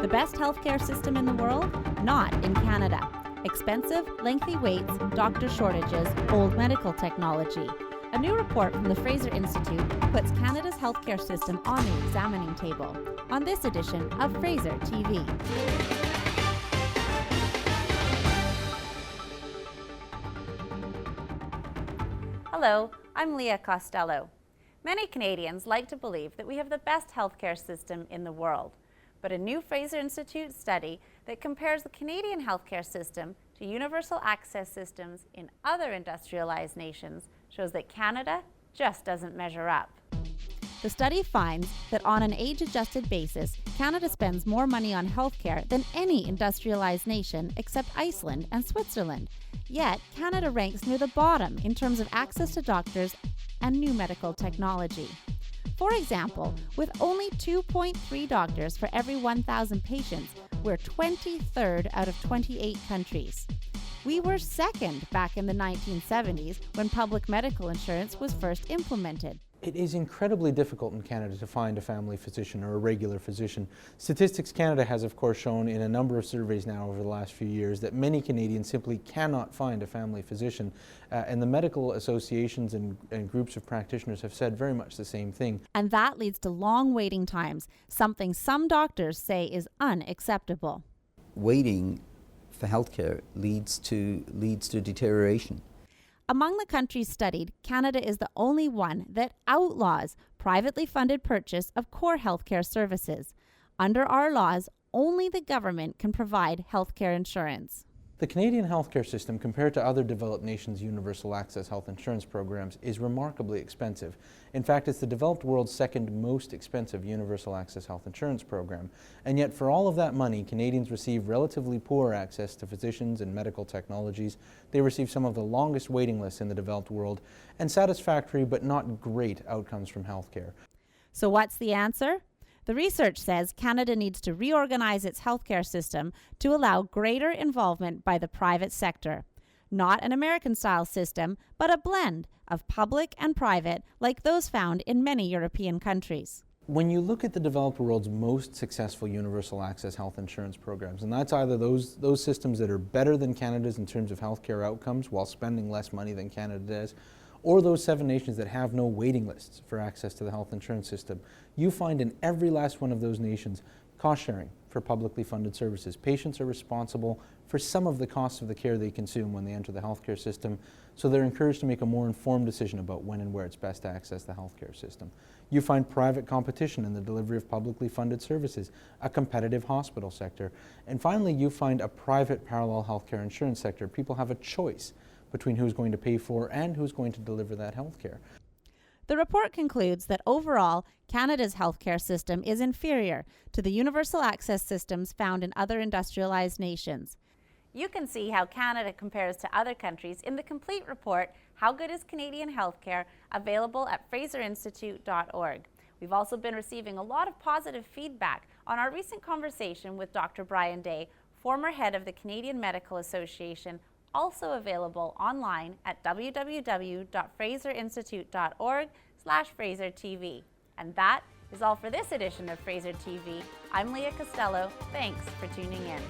The best healthcare system in the world? Not in Canada. Expensive, lengthy waits, doctor shortages, old medical technology. A new report from the Fraser Institute puts Canada's healthcare system on the examining table on this edition of Fraser TV. Hello, I'm Leah Costello. Many Canadians like to believe that we have the best healthcare system in the world. But a new Fraser Institute study that compares the Canadian healthcare system to universal access systems in other industrialized nations shows that Canada just doesn't measure up. The study finds that on an age-adjusted basis, Canada spends more money on healthcare than any industrialized nation except Iceland and Switzerland. Yet, Canada ranks near the bottom in terms of access to doctors and new medical technology. For example, with only 2.3 doctors for every 1,000 patients, we're 23rd out of 28 countries. We were second back in the 1970s when public medical insurance was first implemented. It is incredibly difficult in Canada to find a family physician or a regular physician. Statistics Canada has, of course, shown in a number of surveys now over the last few years that many Canadians simply cannot find a family physician. And the medical associations and groups of practitioners have said very much the same thing. And that leads to long waiting times, something some doctors say is unacceptable. Waiting for healthcare leads to deterioration. Among the countries studied, Canada is the only one that outlaws privately funded purchase of core healthcare services. Under our laws, only the government can provide healthcare insurance. The Canadian healthcare system, compared to other developed nations' universal access health insurance programs, is remarkably expensive. In fact, it's the developed world's second most expensive universal access health insurance program. And yet, for all of that money, Canadians receive relatively poor access to physicians and medical technologies. They receive some of the longest waiting lists in the developed world, and satisfactory but not great outcomes from healthcare. So what's the answer? The research says Canada needs to reorganize its healthcare system to allow greater involvement by the private sector. Not an American-style system, but a blend of public and private like those found in many European countries. When you look at the developed world's most successful universal access health insurance programs, and that's either those systems that are better than Canada's in terms of healthcare outcomes while spending less money than Canada does, or those 7 nations that have no waiting lists for access to the health insurance system, you find in every last one of those nations cost sharing for publicly funded services. Patients are responsible for some of the costs of the care they consume when they enter the healthcare system, so they're encouraged to make a more informed decision about when and where it's best to access the healthcare system. You find private competition in the delivery of publicly funded services, a competitive hospital sector, and finally you find a private parallel healthcare insurance sector. People have a choice between who's going to pay for and who's going to deliver that health care. The report concludes that overall, Canada's healthcare system is inferior to the universal access systems found in other industrialized nations. You can see how Canada compares to other countries in the complete report, How Good is Canadian Healthcare?, available at fraserinstitute.org. We've also been receiving a lot of positive feedback on our recent conversation with Dr. Brian Day, former head of the Canadian Medical Association, also available online at www.fraserinstitute.org/FraserTV. And that is all for this edition of Fraser TV. I'm Leah Costello. Thanks for tuning in.